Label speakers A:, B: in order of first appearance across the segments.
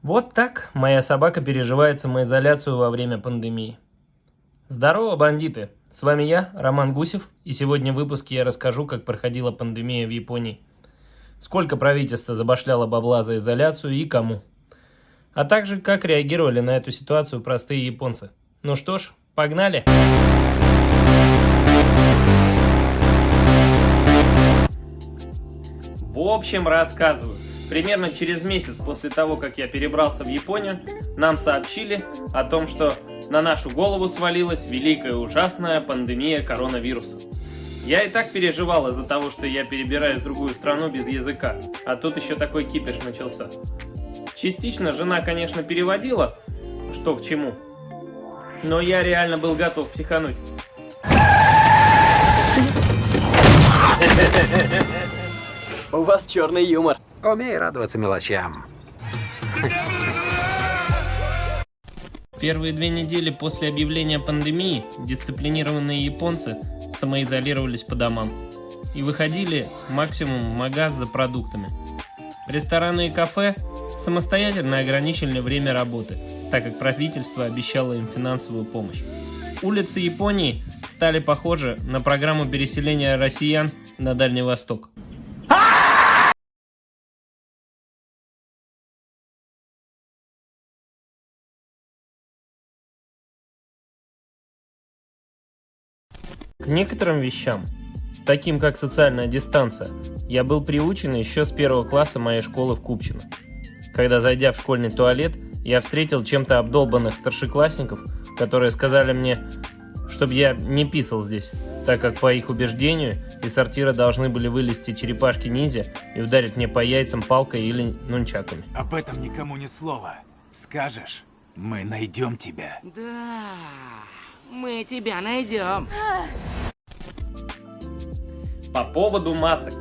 A: Вот так моя собака переживает самоизоляцию во время пандемии. Здорово, бандиты! С вами я, Роман Гусев, и сегодня в выпуске я расскажу, как проходила пандемия в Японии. Сколько правительство забашляло бабла за изоляцию и кому. А также, как реагировали на эту ситуацию простые японцы. Ну что ж, погнали! В общем, рассказываю. Примерно через месяц после того, как я перебрался в Японию, нам сообщили о том, что на нашу голову свалилась великая ужасная пандемия коронавируса. Я и так переживал из-за того, что я перебираюсь в другую страну без языка, а тут еще такой кипиш начался. Частично жена, конечно, переводила, что к чему, но я реально был готов психануть.
B: У вас черный юмор.
C: Умей радоваться мелочам.
A: Первые 2 недели после объявления пандемии дисциплинированные японцы самоизолировались по домам и выходили максимум в магаз за продуктами. Рестораны и кафе самостоятельно ограничили время работы, так как правительство обещало им финансовую помощь. Улицы Японии стали похожи на программу переселения россиян на Дальний Восток. К некоторым вещам, таким как социальная дистанция, я был приучен еще с 1 класса моей школы в Купчино. Когда, зайдя в школьный туалет, я встретил чем-то обдолбанных старшеклассников, которые сказали мне, чтобы я не писал здесь, так как по их убеждению из сортира должны были вылезти черепашки-ниндзя и ударить мне по яйцам палкой или нунчаками.
D: Об этом никому ни слова. Скажешь, мы найдем тебя.
E: Да, мы тебя найдем.
A: По поводу масок.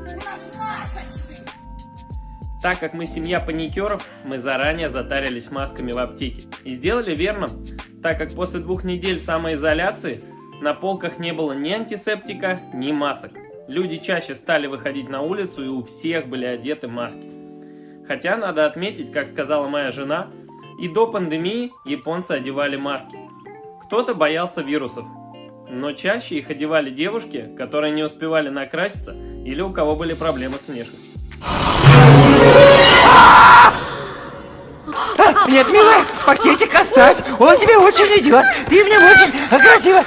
A: Так как мы семья паникеров, мы заранее затарились масками в аптеке. И сделали верно, так как после 2 недель самоизоляции на полках не было ни антисептика, ни масок. Люди чаще стали выходить на улицу, и у всех были одеты маски. Хотя надо отметить, как сказала моя жена, и до пандемии японцы одевали маски. Кто-то боялся вирусов, но чаще их одевали девушки, которые не успевали накраситься или у кого были проблемы с внешностью.
B: Нет, милая, пакетик оставь, он тебе очень идет, ты мне очень красиво.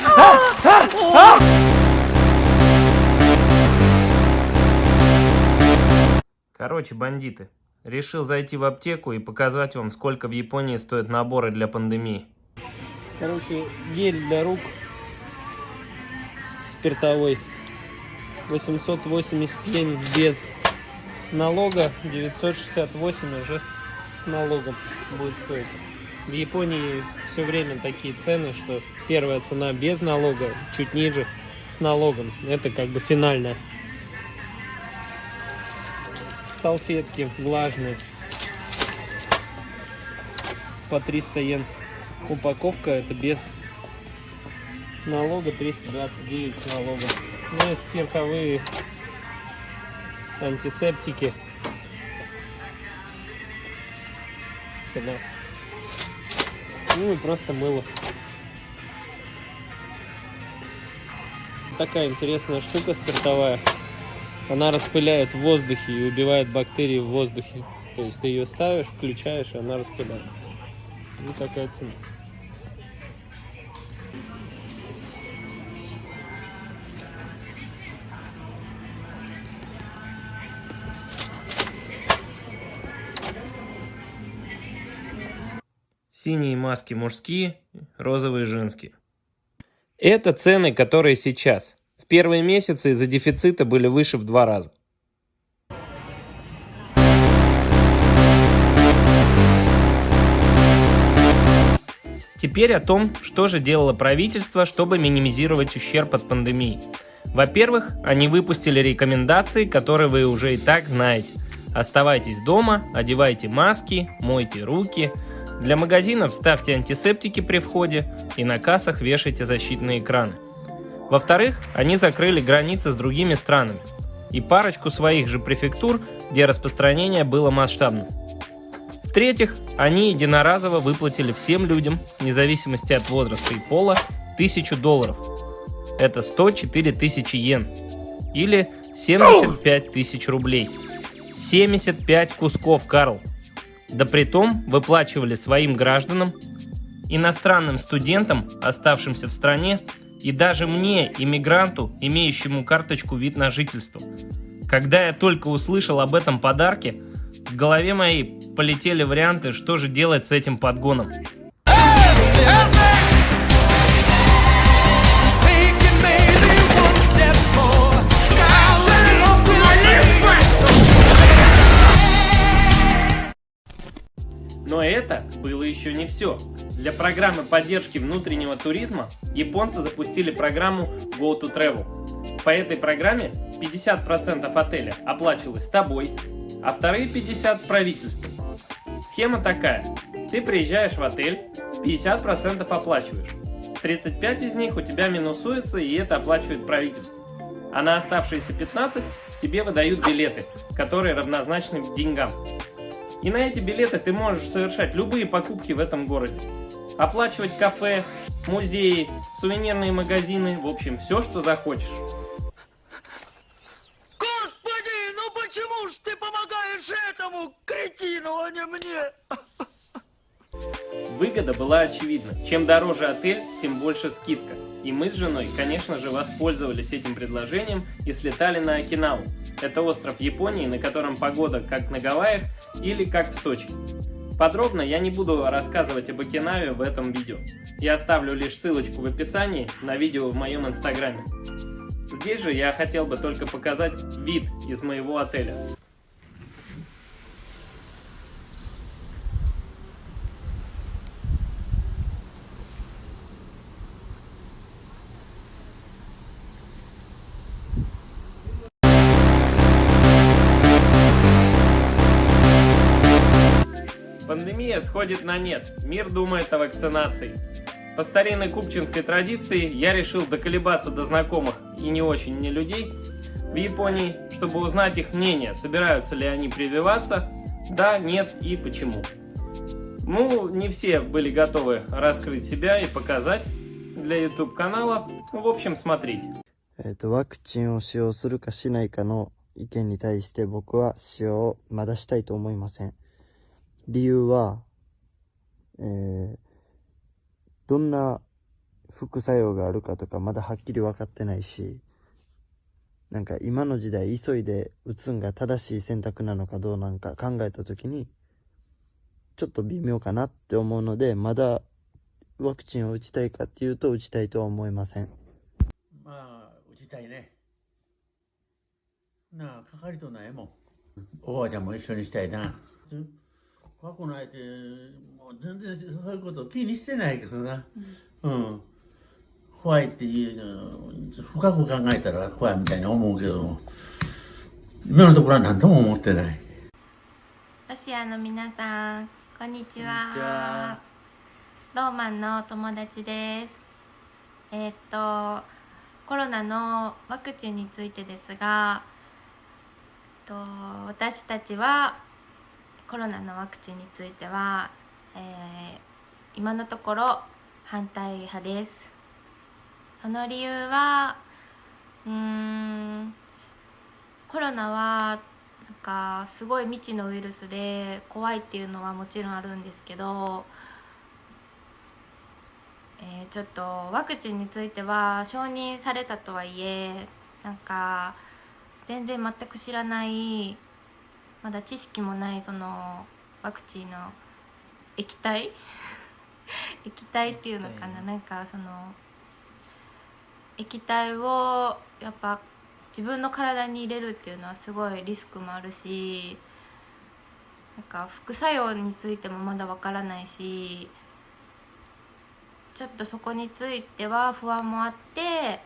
A: Короче, бандиты, решил зайти в аптеку и показать вам, сколько в Японии стоят наборы для пандемии. Короче, гель для рук спиртовой 880 йен без налога, 968 уже с налогом будет стоить. В Японии все время такие цены, что первая цена без налога, чуть ниже с налогом. Это как бы финальная. Салфетки влажные по 300 йен. Упаковка это без налога, 329 с налогом. Ну и спиртовые антисептики. Цена. Ну и просто мыло. Такая интересная штука спиртовая. Она распыляет в воздухе и убивает бактерии в воздухе. То есть ты ее ставишь, включаешь, и она распыляет. Вот такая цена. Синие маски мужские, розовые женские. Это цены, которые сейчас. В первые месяцы из-за дефицита были выше в 2 раза. Теперь о том, что же делало правительство, чтобы минимизировать ущерб от пандемии. Во-первых, они выпустили рекомендации, которые вы уже и так знаете. Оставайтесь дома, одевайте маски, мойте руки. Для магазинов ставьте антисептики при входе и на кассах вешайте защитные экраны. Во-вторых, они закрыли границы с другими странами и парочку своих же префектур, где распространение было масштабным. В-третьих, они единоразово выплатили всем людям, вне зависимости от возраста и пола, $1000. Это 104 тысячи йен. Или 75 тысяч рублей. 75 кусков, Карл. Да притом выплачивали своим гражданам, иностранным студентам, оставшимся в стране, и даже мне, иммигранту, имеющему карточку вид на жительство. Когда я только услышал об этом подарке, в голове моей полетели варианты, что же делать с этим подгоном. Но это было еще не все. Для программы поддержки внутреннего туризма японцы запустили программу Go to Travel. По этой программе 50% отеля оплачивалось тобой, а вторые 50% правительством. Схема такая. Ты приезжаешь в отель, 50% оплачиваешь. 35 из них у тебя минусуется, и это оплачивает правительство. А на оставшиеся 15 тебе выдают билеты, которые равнозначны деньгам. И на эти билеты ты можешь совершать любые покупки в этом городе. Оплачивать кафе, музеи, сувенирные магазины, в общем, все, что захочешь.
B: Господи, ну почему ж ты помогаешь этому кретину, а не мне?
A: Выгода была очевидна. Чем дороже отель, тем больше скидка. И мы с женой, конечно же, воспользовались этим предложением и слетали на Окинаву. Это остров Японии, на котором погода как на Гавайях или как в Сочи. Подробно я не буду рассказывать об Окинаве в этом видео. Я оставлю лишь ссылочку в описании на видео в моем инстаграме. Здесь же я хотел бы только показать вид из моего отеля. Пандемия сходит на нет, мир думает о вакцинации. По старинной купчинской традиции я решил доколебаться до знакомых и не очень мне людей в Японии, чтобы узнать их мнение, собираются ли они прививаться, да, нет и почему. Ну, не все были готовы раскрыть себя и показать для YouTube канала, в общем, смотрите.
F: ワクチンを使用するかしないかの意見に対して僕は使用をまだしたいと思いません。理由は、どんな副作用があるかとかまだはっきり分かってないし、なんか今の時代急いで打つんが正しい選択なのかどうなのか考えたときに、ちょっと微妙かなって思うので、まだワクチンを打ちたいかっていうと打ちたいとは思いません。
G: まあ、打ちたいね。なあ、かかりとないもん。おばあちゃんも一緒にしたいな。怖くないって、もう全然そういうこと気にしてないけどな。うん。怖いっていうの、深く考えたら怖いみたいに思うけど、今のところは何とも思ってない。
H: ロシアの皆さん、こんにちは。ローマンの友達です。コロナのワクチンについてですが、私たちはコロナのワクチンについては、今のところ反対派です。その理由は、コロナはなんかすごい未知のウイルスで怖いっていうのはもちろんあるんですけど、ちょっとワクチンについては承認されたとはいえ、なんか全然全く知らない、まだ知識もないそのワクチンの液体液体っていうのかな、なんかその液体をやっぱ自分の体に入れるっていうのはすごいリスクもあるし、なんか副作用についてもまだわからないし、ちょっとそこについては不安もあって、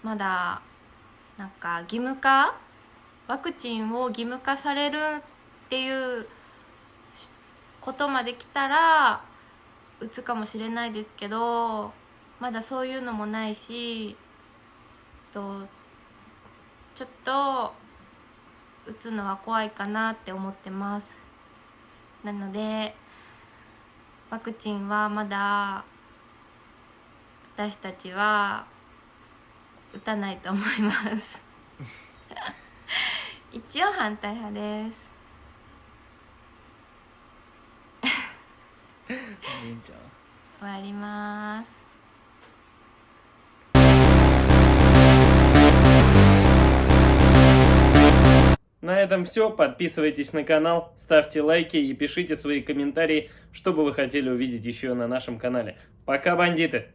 H: まだなんか義務化、ワクチンを義務化されるっていうことまで来たら打つかもしれないですけど、まだそういうのもないし、ちょっと打つのは怖いかなって思ってます。なのでワクチンはまだ私たちは打たないと思います一応反対派です
A: いいんちゃう？
H: 終わります。
A: На этом все. Подписывайтесь на канал, ставьте лайки и пишите свои комментарии, что бы вы хотели увидеть еще на нашем канале. Пока, бандиты!